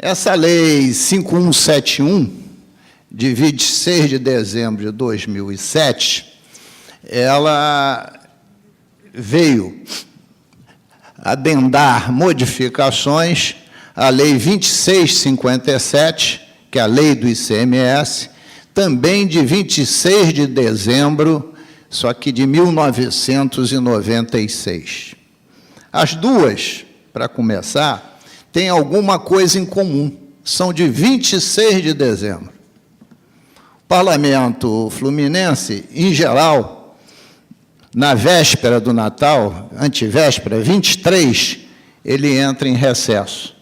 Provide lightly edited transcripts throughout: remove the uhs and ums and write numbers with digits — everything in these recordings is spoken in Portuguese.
Essa lei 5171, de 26 de dezembro de 2007, ela veio adendar modificações à Lei 2657, que é a Lei do ICMS, também de 26 de dezembro, só que de 1996. As duas, para começar, têm alguma coisa em comum, são de 26 de dezembro. O Parlamento Fluminense, em geral, na véspera do Natal, antevéspera, 23, ele entra em recesso.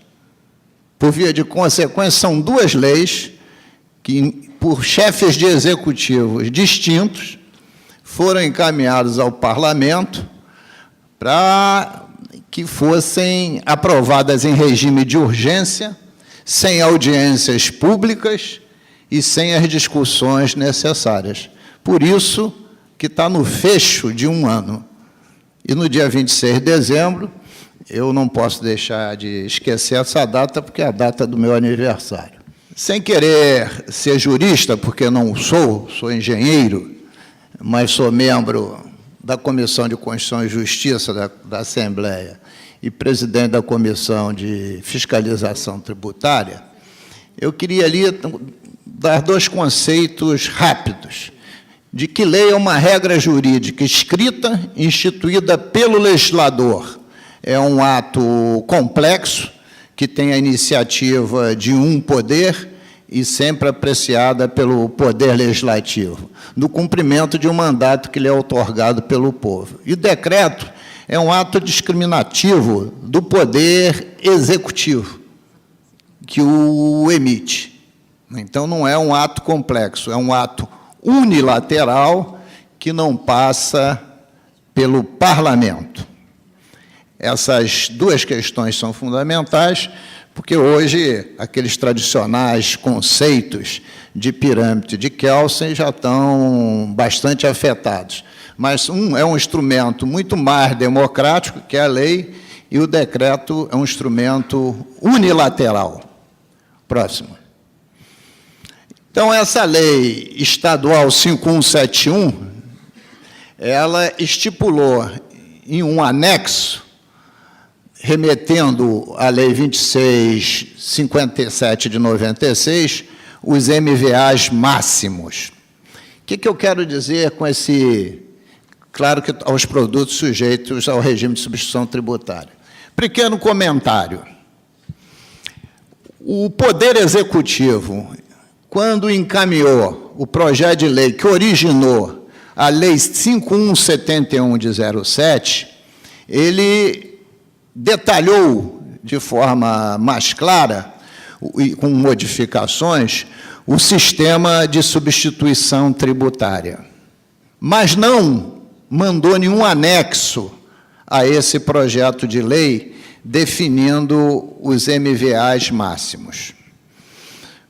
Por via de consequência, são duas leis que, por chefes de executivos distintos, foram encaminhados ao Parlamento para que fossem aprovadas em regime de urgência, sem audiências públicas e sem as discussões necessárias. Por isso que está no fecho de um ano. E no dia 26 de dezembro, eu não posso deixar de esquecer essa data, porque é a data do meu aniversário. Sem querer ser jurista, porque não sou engenheiro, mas sou membro da Comissão de Constituição e Justiça da Assembleia e presidente da Comissão de Fiscalização Tributária, eu queria ali dar dois conceitos rápidos, de que lei é uma regra jurídica escrita, instituída pelo legislador. É um ato complexo, que tem a iniciativa de um poder e sempre apreciada pelo poder legislativo, no cumprimento de um mandato que lhe é outorgado pelo povo. E o decreto é um ato discriminativo do poder executivo, que o emite. Então, não é um ato complexo, é um ato unilateral que não passa pelo parlamento. Essas duas questões são fundamentais, porque hoje aqueles tradicionais conceitos de pirâmide de Kelsen já estão bastante afetados. Mas é um instrumento muito mais democrático, que é a lei, e o decreto é um instrumento unilateral. Próximo. Então, essa lei estadual 5171, ela estipulou em um anexo, remetendo à Lei 2657 de 96, os MVAs máximos. O que eu quero dizer com esse... Claro que aos produtos sujeitos ao regime de substituição tributária. Pequeno comentário. O Poder Executivo, quando encaminhou o projeto de lei que originou a Lei 5171 de 07, ele detalhou de forma mais clara, e com modificações, o sistema de substituição tributária. Mas não mandou nenhum anexo a esse projeto de lei definindo os MVAs máximos.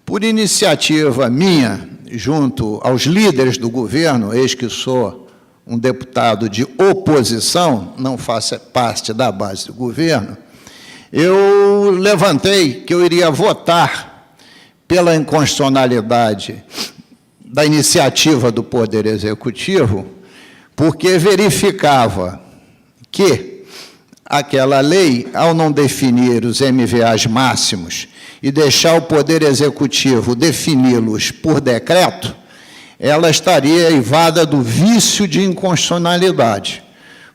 Por iniciativa minha, junto aos líderes do governo, eis que sou um deputado de oposição, não faço parte da base do governo, eu levantei que eu iria votar pela inconstitucionalidade da iniciativa do Poder Executivo, porque verificava que aquela lei, ao não definir os MVAs máximos e deixar o Poder Executivo defini-los por decreto, ela estaria eivada do vício de inconstitucionalidade,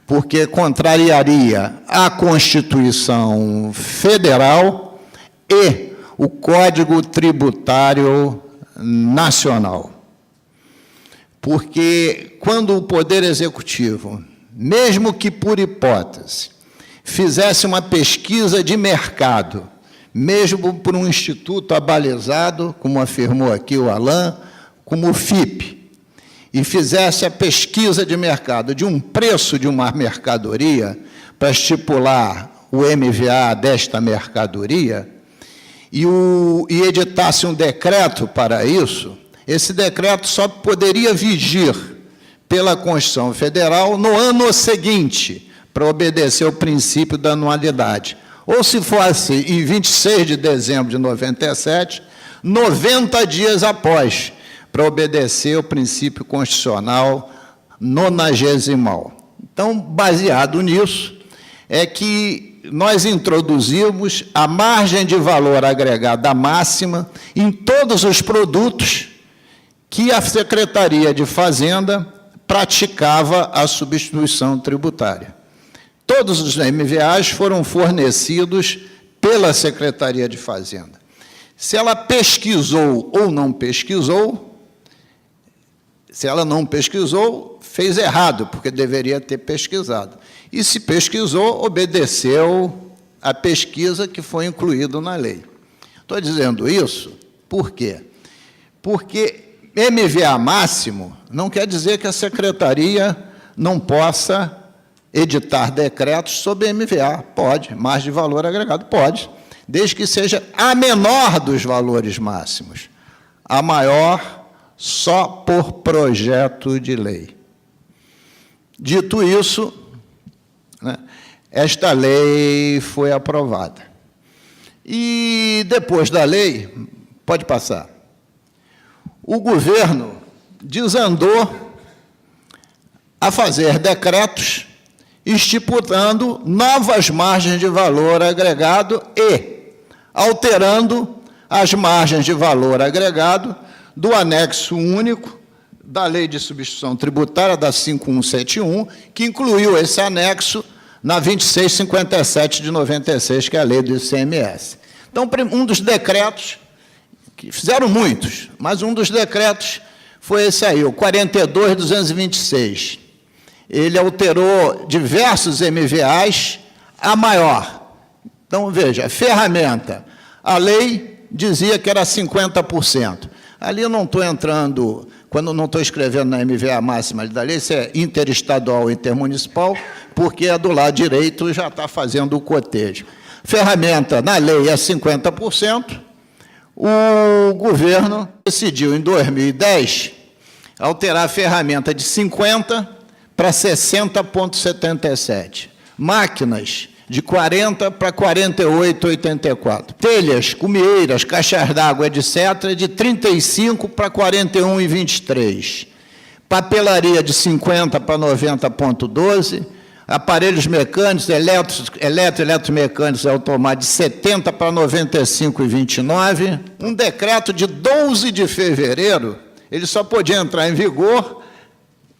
porque contrariaria a Constituição Federal e o Código Tributário Nacional. Porque quando o Poder Executivo, mesmo que por hipótese, fizesse uma pesquisa de mercado, mesmo por um instituto abalizado, como afirmou aqui o Alain, como o FIPE, e fizesse a pesquisa de mercado de um preço de uma mercadoria para estipular o MVA desta mercadoria, e editasse um decreto para isso, esse decreto só poderia vigir pela Constituição Federal no ano seguinte, para obedecer ao princípio da anualidade. Ou se fosse em 26 de dezembro de 97, 90 dias após, para obedecer o princípio constitucional 90º. Então, baseado nisso, é que nós introduzimos a margem de valor agregada máxima em todos os produtos que a Secretaria de Fazenda praticava a substituição tributária. Todos os MVAs foram fornecidos pela Secretaria de Fazenda. Se ela pesquisou ou não pesquisou, se ela não pesquisou, fez errado, porque deveria ter pesquisado. E se pesquisou, obedeceu a pesquisa que foi incluída na lei. Estou dizendo isso por quê? Porque MVA máximo não quer dizer que a Secretaria não possa editar decretos sobre MVA. Pode, margem de valor agregado, pode, desde que seja a menor dos valores máximos. A maior, só por projeto de lei. Dito isso, né, esta lei foi aprovada. E, depois da lei, pode passar, o governo desandou a fazer decretos estipulando novas margens de valor agregado e alterando as margens de valor agregado do anexo único da Lei de Substituição Tributária, da 5171, que incluiu esse anexo na 2657 de 96, que é a Lei do ICMS. Então, um dos decretos, que fizeram muitos, mas um dos decretos foi esse aí, o 42.226. Ele alterou diversos MVAs a maior. Então, veja, ferramenta. A lei dizia que era 50%. Ali eu não estou entrando, quando não estou escrevendo na MVA máxima da lei, se é interestadual ou intermunicipal, porque a do lado direito já está fazendo o cotejo. Ferramenta na lei é 50%. O governo decidiu, em 2010, alterar a ferramenta de 50% para 60,77%. Máquinas de 40 para 48,84. Telhas, cumieiras, caixas d'água, etc., de 35 para 41,23. Papelaria de 50 para 90,12. Aparelhos mecânicos, eletromecânicos automáticos, de 70 para 95,29. Um decreto de 12 de fevereiro, ele só podia entrar em vigor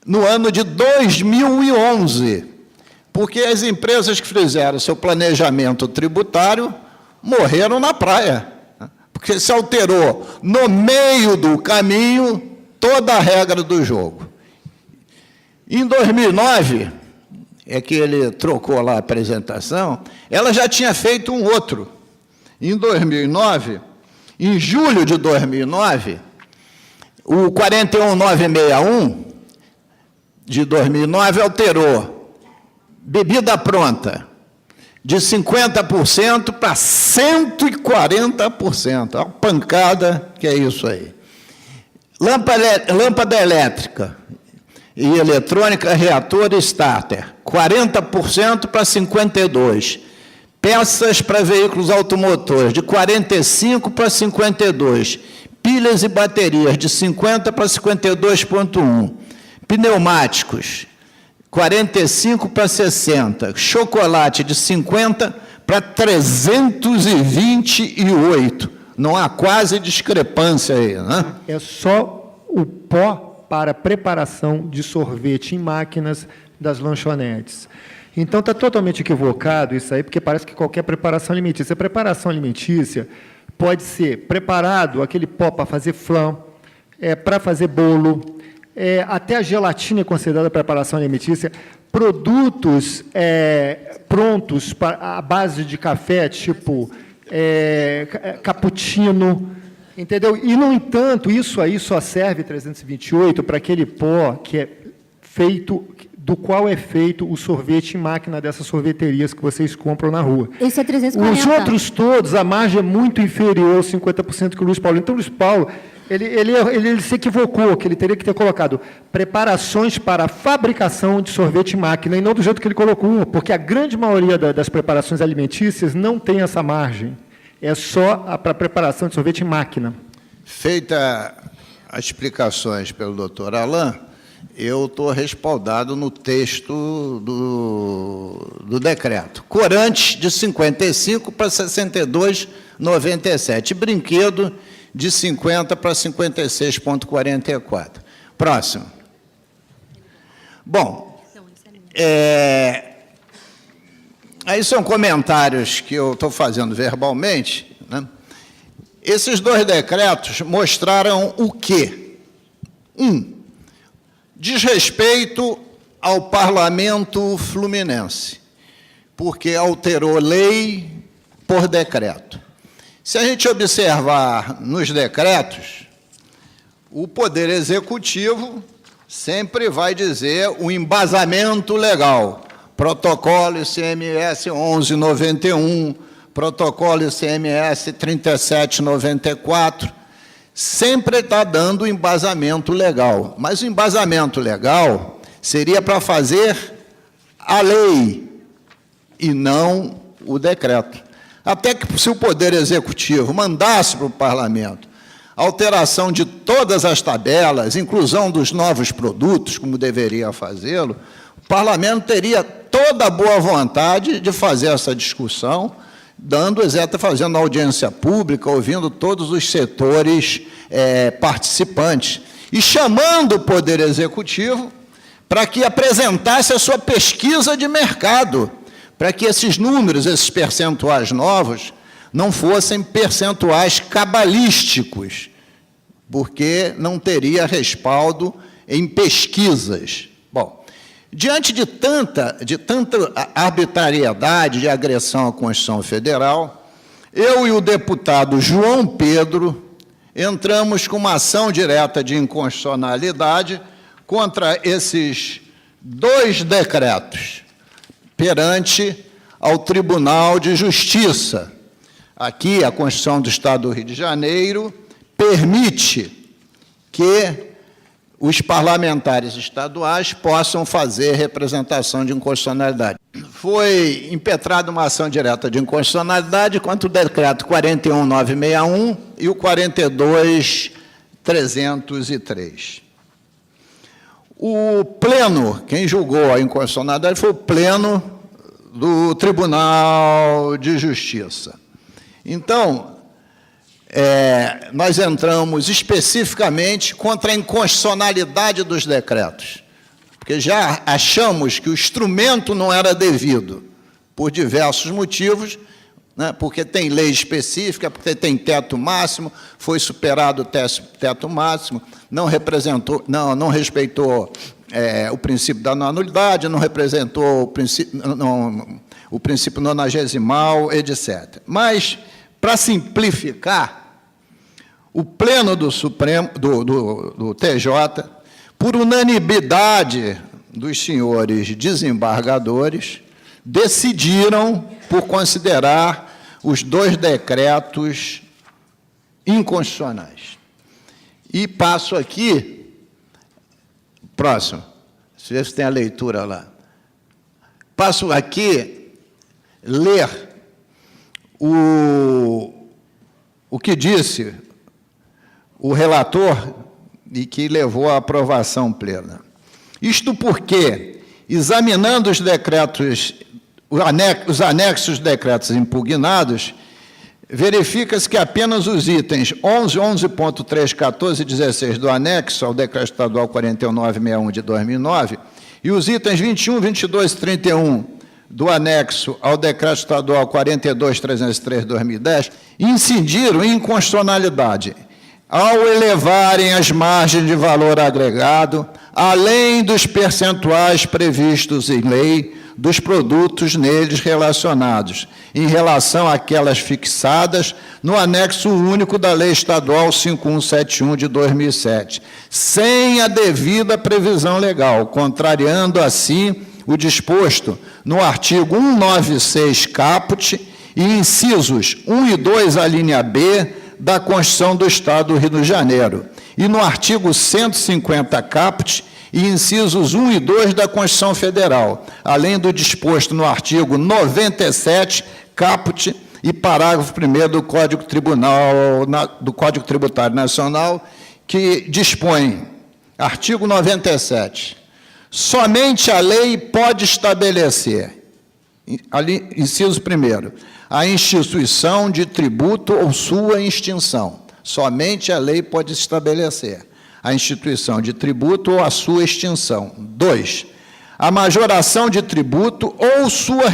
no ano de 2011, porque as empresas que fizeram seu planejamento tributário morreram na praia, porque se alterou no meio do caminho toda a regra do jogo. Em 2009, é que ele trocou lá a apresentação, ela já tinha feito um outro. Em 2009, em julho de 2009, o 41.961 de 2009 alterou bebida pronta de 50% para 140%. Uma pancada que é isso aí. Lâmpada elétrica e eletrônica, reator e starter, 40% para 52%. Peças para veículos automotores, de 45% para 52%. Pilhas e baterias, de 50% para 52,1%. Pneumáticos, 45% para 60%. Chocolate, de 50% para 328%. Não há quase discrepância aí, né? É só o pó para preparação de sorvete em máquinas das lanchonetes. Então, está totalmente equivocado isso aí, porque parece que qualquer preparação alimentícia. A preparação alimentícia pode ser preparado, aquele pó para fazer flan, para fazer bolo, até a gelatina é considerada preparação alimentícia, produtos prontos à base de café, tipo cappuccino, entendeu? E, no entanto, isso aí só serve 328 para aquele pó que é feito, do qual é feito o sorvete em máquina dessas sorveterias que vocês compram na rua. Esse é 340. Os outros todos, a margem é muito inferior aos 50% que o Luiz Paulo. Então, Luiz Paulo Ele se equivocou, que ele teria que ter colocado preparações para a fabricação de sorvete em máquina, e não do jeito que ele colocou, porque a grande maioria das preparações alimentícias não tem essa margem. É só para a preparação de sorvete em máquina. Feita as explicações pelo doutor Alain, eu estou respaldado no texto do decreto. Corantes de 55 para 62,97. Brinquedo de 50 para 56,44. Próximo. Bom, aí são comentários que eu estou fazendo verbalmente, né? Esses dois decretos mostraram o quê? Desrespeito ao parlamento fluminense, porque alterou lei por decreto. Se a gente observar nos decretos, o Poder Executivo sempre vai dizer o embasamento legal. Protocolo ICMS 1191, protocolo ICMS 3794, sempre está dando embasamento legal. Mas o embasamento legal seria para fazer a lei e não o decreto. Até que, se o Poder Executivo mandasse para o Parlamento alteração de todas as tabelas, inclusão dos novos produtos, como deveria fazê-lo, o Parlamento teria toda a boa vontade de fazer essa discussão, fazendo audiência pública, ouvindo todos os setores participantes, e chamando o Poder Executivo para que apresentasse a sua pesquisa de mercado, para que esses números, esses percentuais novos, não fossem percentuais cabalísticos, porque não teria respaldo em pesquisas. Bom, diante de tanta arbitrariedade de agressão à Constituição Federal, eu e o deputado João Pedro entramos com uma ação direta de inconstitucionalidade contra esses dois decretos perante ao Tribunal de Justiça. Aqui, a Constituição do Estado do Rio de Janeiro permite que os parlamentares estaduais possam fazer representação de inconstitucionalidade. Foi impetrada uma ação direta de inconstitucionalidade contra o decreto 41.961 e o 42.303. O pleno, quem julgou a inconstitucionalidade foi o pleno do Tribunal de Justiça. Então, nós entramos especificamente contra a inconstitucionalidade dos decretos, porque já achamos que o instrumento não era devido, por diversos motivos, né, porque tem lei específica, porque tem teto máximo, foi superado o teto máximo, não respeitou o princípio da não anulidade, não representou o princípio nonagesimal, etc. Mas, para simplificar, o pleno do Supremo, do TJ, por unanimidade dos senhores desembargadores, decidiram por considerar os dois decretos inconstitucionais. E passo aqui, próximo, se você tem a leitura lá, passo aqui ler o que disse o relator e que levou à aprovação plena. Isto porque, examinando os decretos, os anexos de decretos impugnados, verifica-se que apenas os itens 11, 11.3, 14 e 16 do anexo ao decreto estadual 41.961 de 2009 e os itens 21, 22 e 31 do anexo ao decreto estadual 42.303 de 2010 incidiram em inconstitucionalidade ao elevarem as margens de valor agregado, além dos percentuais previstos em lei dos produtos neles relacionados, em relação àquelas fixadas no anexo único da Lei Estadual 5171 de 2007, sem a devida previsão legal, contrariando, assim, o disposto no artigo 196 caput e incisos 1 e 2, a linha B, da Constituição do Estado do Rio de Janeiro e no artigo 150 caput e incisos 1 e 2 da Constituição Federal, além do disposto no artigo 97 caput e parágrafo 1º do Código Tributário Nacional, que dispõe, artigo 97, somente a lei pode estabelecer, ali, inciso 1º, a instituição de tributo ou sua extinção. Somente a lei pode estabelecer a instituição de tributo ou a sua extinção. 2, a majoração de tributo ou sua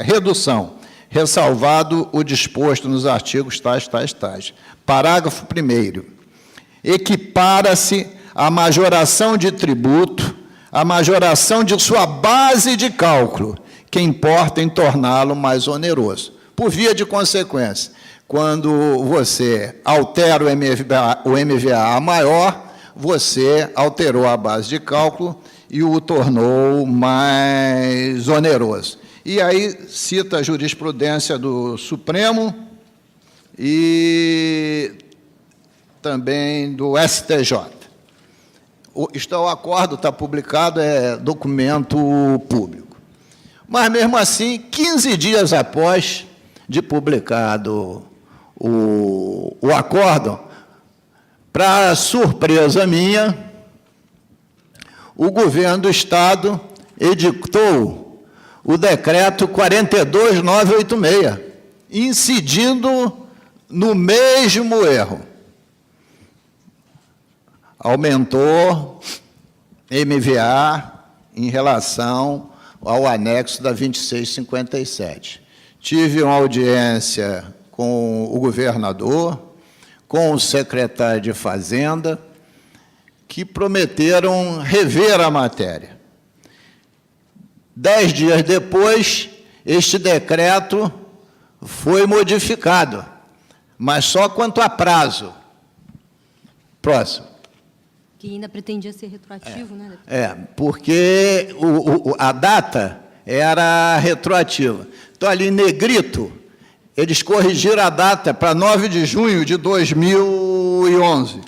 redução, ressalvado o disposto nos artigos tais. Parágrafo 1º. Equipara-se a majoração de tributo, a majoração de sua base de cálculo, que importa em torná-lo mais oneroso. Por via de consequência, quando você altera o MVA a maior, você alterou a base de cálculo e o tornou mais oneroso. E aí cita a jurisprudência do Supremo e também do STJ. O acordo está publicado, é documento público. Mas, mesmo assim, 15 dias após de publicado o acordo, para surpresa minha, o governo do Estado editou o decreto 42986, incidindo no mesmo erro. Aumentou MVA em relação ao anexo da 2657. Tive uma audiência com o governador, com o secretário de Fazenda, que prometeram rever a matéria. 10 dias depois, este decreto foi modificado, mas só quanto a prazo. Próximo. Que ainda pretendia ser retroativo, né? Porque a data era retroativa. Então, ali em negrito, eles corrigiram a data para 9 de junho de 2011,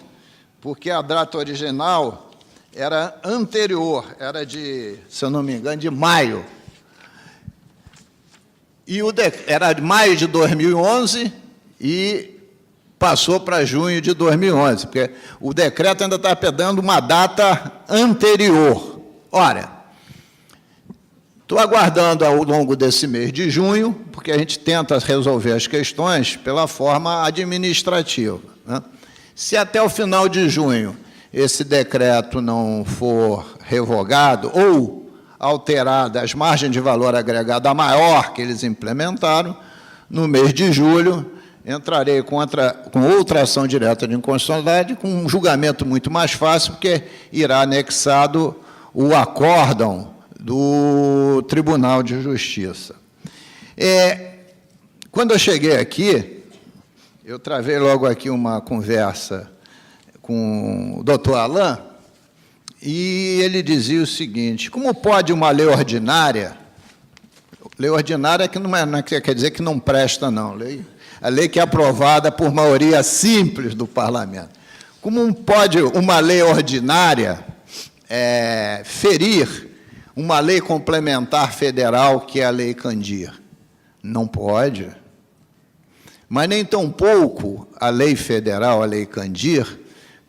porque a data original era anterior, era de, se eu não me engano, de maio. E era de maio de 2011 e passou para junho de 2011, porque o decreto ainda está pegando uma data anterior. Ora, estou aguardando ao longo desse mês de junho, porque a gente tenta resolver as questões pela forma administrativa, né? Se até o final de junho esse decreto não for revogado ou alterada as margens de valor agregado a maior que eles implementaram, no mês de julho entrarei com outra ação direta de inconstitucionalidade, com um julgamento muito mais fácil, porque irá anexado o acórdão do Tribunal de Justiça. Quando eu cheguei aqui, eu travei logo aqui uma conversa com o doutor Alain, e ele dizia o seguinte: como pode uma lei ordinária que não quer dizer que não presta, não, a lei que é aprovada por maioria simples do parlamento, como pode uma lei ordinária ferir uma lei complementar federal, que é a Lei Candir? Não pode. Mas nem tampouco a lei federal, a Lei Candir,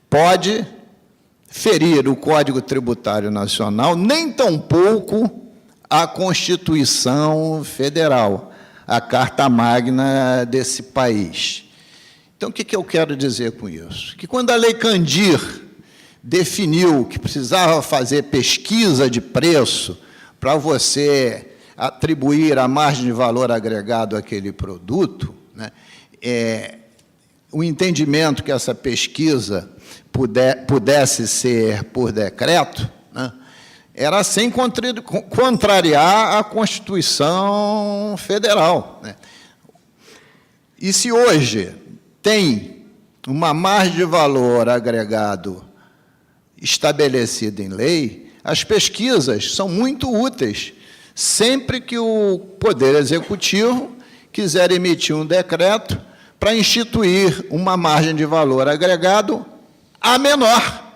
pode ferir o Código Tributário Nacional, nem tampouco a Constituição Federal, a Carta Magna desse país. Então, o que eu quero dizer com isso? Que quando a Lei Candir definiu que precisava fazer pesquisa de preço para você atribuir a margem de valor agregado àquele produto, né, o entendimento que essa pesquisa pudesse ser por decreto, né, era sem contrariar a Constituição Federal, né. E se hoje tem uma margem de valor agregado estabelecida em lei, as pesquisas são muito úteis, sempre que o Poder Executivo quiser emitir um decreto para instituir uma margem de valor agregado a menor.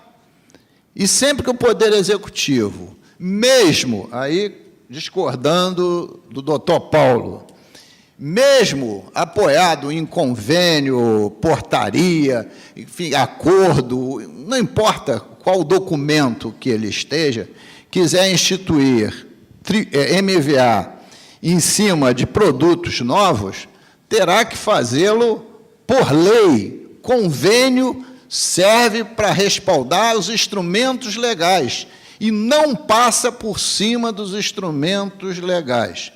E sempre que o Poder Executivo, mesmo, aí discordando do doutor Paulo, mesmo apoiado em convênio, portaria, enfim, acordo, não importa qual documento que ele esteja, quiser instituir MVA em cima de produtos novos, terá que fazê-lo por lei. Convênio serve para respaldar os instrumentos legais e não passa por cima dos instrumentos legais.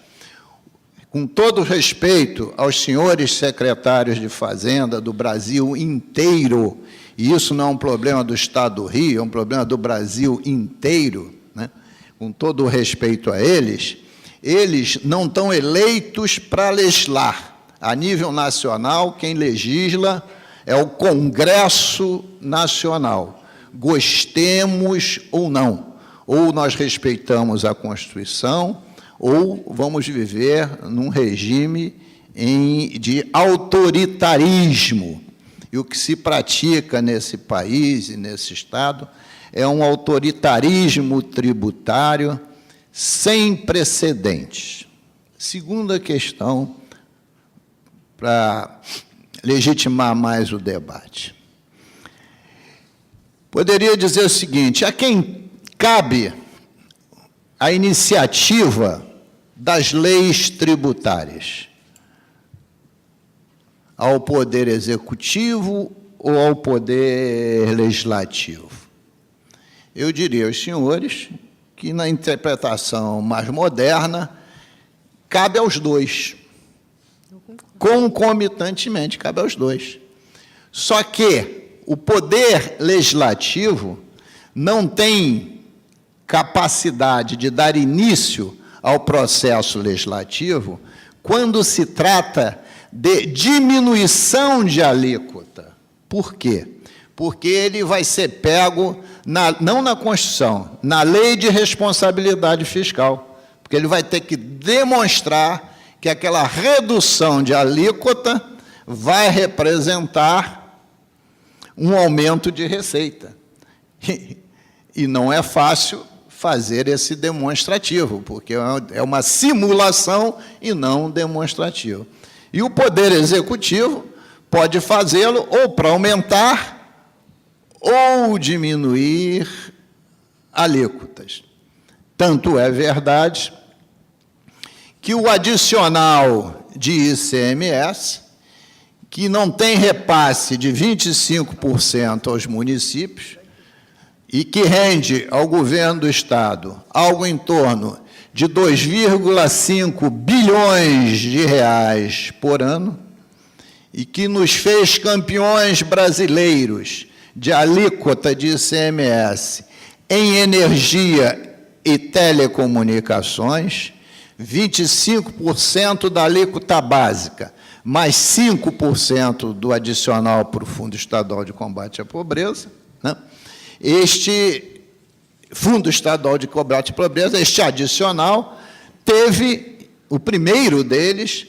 Com todo respeito aos senhores secretários de Fazenda do Brasil inteiro, e isso não é um problema do Estado do Rio, é um problema do Brasil inteiro, né? Com todo o respeito a eles, eles não estão eleitos para legislar. A nível nacional, quem legisla é o Congresso Nacional, gostemos ou não. Ou nós respeitamos a Constituição, ou vamos viver num regime de autoritarismo. E o que se pratica nesse país e nesse Estado é um autoritarismo tributário sem precedentes. Segunda questão, para legitimar mais o debate. Poderia dizer o seguinte: a quem cabe a iniciativa das leis tributárias? Ao Poder Executivo ou ao Poder Legislativo? Eu diria aos senhores que, na interpretação mais moderna, cabe aos dois. Concomitantemente, cabe aos dois. Só que o Poder Legislativo não tem capacidade de dar início ao processo legislativo quando se trata de diminuição de alíquota. Por quê? Porque ele vai ser pego, não na Constituição, na Lei de Responsabilidade Fiscal, porque ele vai ter que demonstrar que aquela redução de alíquota vai representar um aumento de receita. E não é fácil fazer esse demonstrativo, porque é uma simulação e não um demonstrativo. E o Poder Executivo pode fazê-lo ou para aumentar ou diminuir alíquotas. Tanto é verdade que o adicional de ICMS, que não tem repasse de 25% aos municípios e que rende ao governo do Estado algo em torno de 2,5 bilhões de reais por ano, e que nos fez campeões brasileiros de alíquota de ICMS em energia e telecomunicações, 25% da alíquota básica, mais 5% do adicional para o Fundo Estadual de Combate à Pobreza, né? Este Fundo Estadual de Combate à Pobreza, este adicional, teve, o primeiro deles,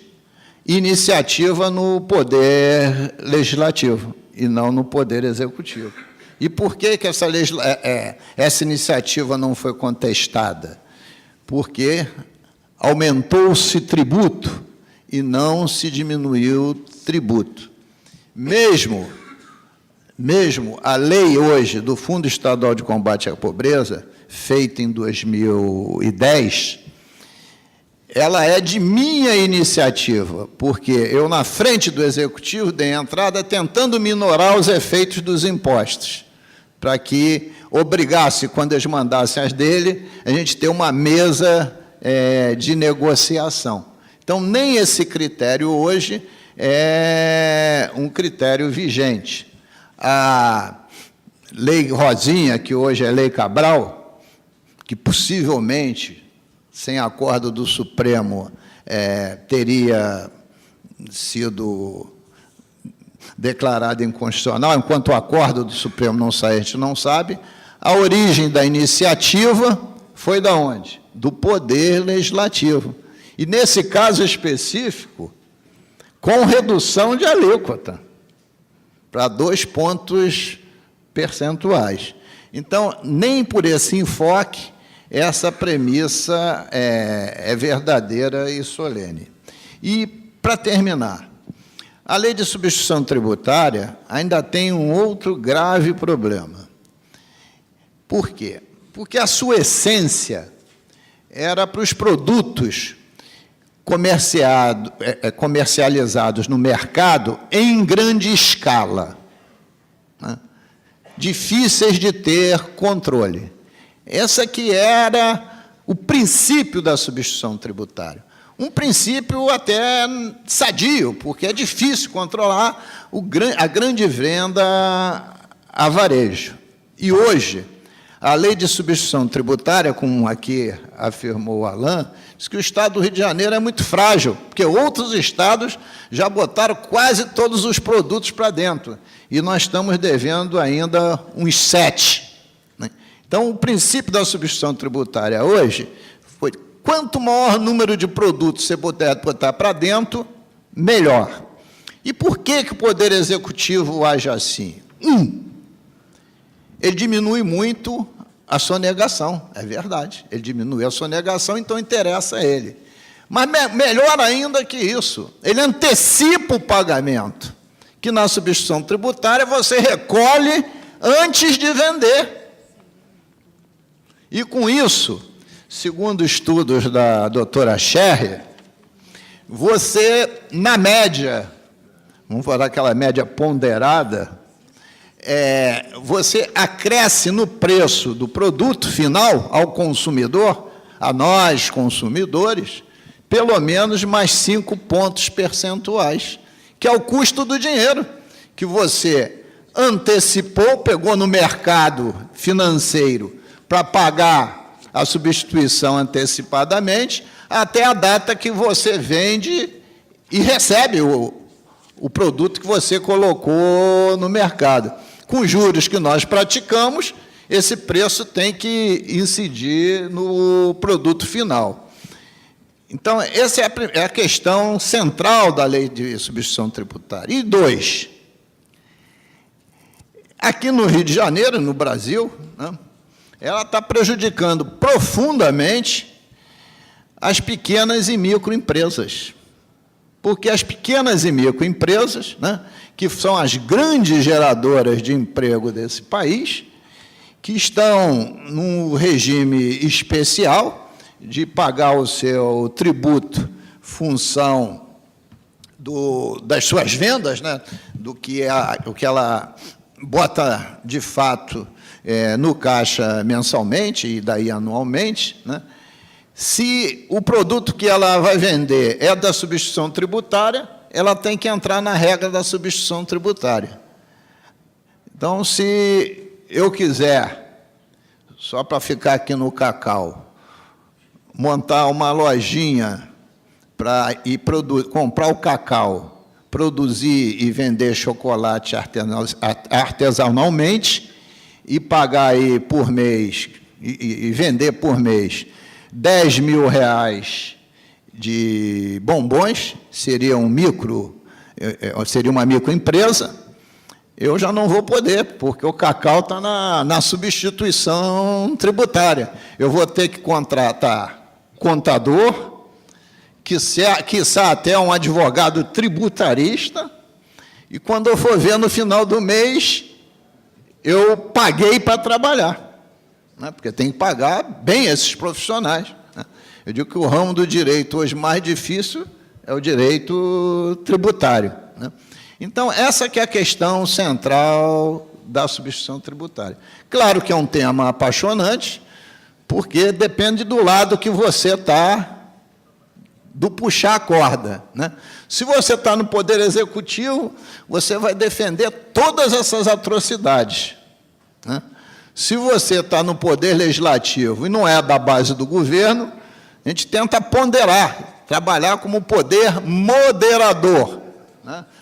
iniciativa no Poder Legislativo e não no Poder Executivo. E por que essa iniciativa não foi contestada? Porque aumentou-se tributo e não se diminuiu tributo. Mesmo a lei hoje do Fundo Estadual de Combate à Pobreza, feita em 2010, ela é de minha iniciativa, porque eu, na frente do Executivo, dei entrada tentando minorar os efeitos dos impostos, para que obrigasse, quando eles mandassem as dele, a gente ter uma mesa de negociação. Então, nem esse critério hoje é um critério vigente. A Lei Rosinha, que hoje é Lei Cabral, que possivelmente, sem acordo do Supremo, teria sido declarada inconstitucional, enquanto o acordo do Supremo não sai, a gente não sabe. A origem da iniciativa foi da onde? Do Poder Legislativo. E, nesse caso específico, com redução de alíquota para 2 pontos percentuais. Então, nem por esse enfoque, essa premissa é verdadeira e solene. E, para terminar, a lei de substituição tributária ainda tem um outro grave problema. Por quê? Porque a sua essência era para os produtos comercializados no mercado em grande escala, né? Difíceis de ter controle. Esse que era o princípio da substituição tributária. Um princípio até sadio, porque é difícil controlar a grande venda a varejo. E hoje, a lei de substituição tributária, como aqui afirmou o Alain, diz que o Estado do Rio de Janeiro é muito frágil, porque outros estados já botaram quase todos os produtos para dentro, e nós estamos devendo ainda uns 7. Né? Então, o princípio da substituição tributária hoje foi, quanto maior número de produtos você botar para dentro, melhor. E por que o Poder Executivo age assim? Ele diminui muito a sonegação, é verdade. Ele diminui a sonegação, então interessa a ele. Mas melhor ainda que isso, ele antecipa o pagamento, que na substituição tributária você recolhe antes de vender. E com isso, segundo estudos da doutora Scherrer, você, na média, vamos falar aquela média ponderada, você acresce no preço do produto final ao consumidor, a nós, consumidores, pelo menos mais 5 pontos percentuais, que é o custo do dinheiro, que você antecipou, pegou no mercado financeiro para pagar a substituição antecipadamente, até a data que você vende e recebe o produto que você colocou no mercado. Com juros que nós praticamos, esse preço tem que incidir no produto final. Então, essa é a questão central da lei de substituição tributária. E 2, aqui no Rio de Janeiro, no Brasil, né, ela está prejudicando profundamente as pequenas e microempresas. Porque as pequenas e microempresas, né, que são as grandes geradoras de emprego desse país, que estão num regime especial de pagar o seu tributo função das suas vendas, né, do que o que ela bota, de fato, no caixa mensalmente e daí anualmente, né. Se o produto que ela vai vender é da substituição tributária, ela tem que entrar na regra da substituição tributária. Então, se eu quiser, só para ficar aqui no cacau, montar uma lojinha para comprar o cacau, produzir e vender chocolate artesanalmente e pagar aí por mês, e vender por mês R$10 mil de bombons, seria uma microempresa, eu já não vou poder, porque o cacau está na substituição tributária. Eu vou ter que contratar contador, quiçá até um advogado tributarista, e quando eu for ver no final do mês, eu paguei para trabalhar. Porque tem que pagar bem esses profissionais. Eu digo que o ramo do direito hoje mais difícil é o direito tributário. Então, essa que é a questão central da substituição tributária. Claro que é um tema apaixonante, porque depende do lado que você está, do puxar a corda. Se você está no Poder Executivo, você vai defender todas essas atrocidades. Se você está no Poder Legislativo e não é da base do governo, a gente tenta ponderar, trabalhar como poder moderador,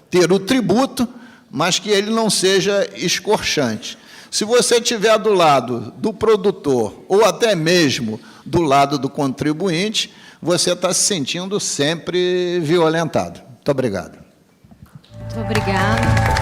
ter o tributo, mas que ele não seja escorchante. Se você estiver do lado do produtor ou até mesmo do lado do contribuinte, você está se sentindo sempre violentado. Muito obrigado. Muito obrigada.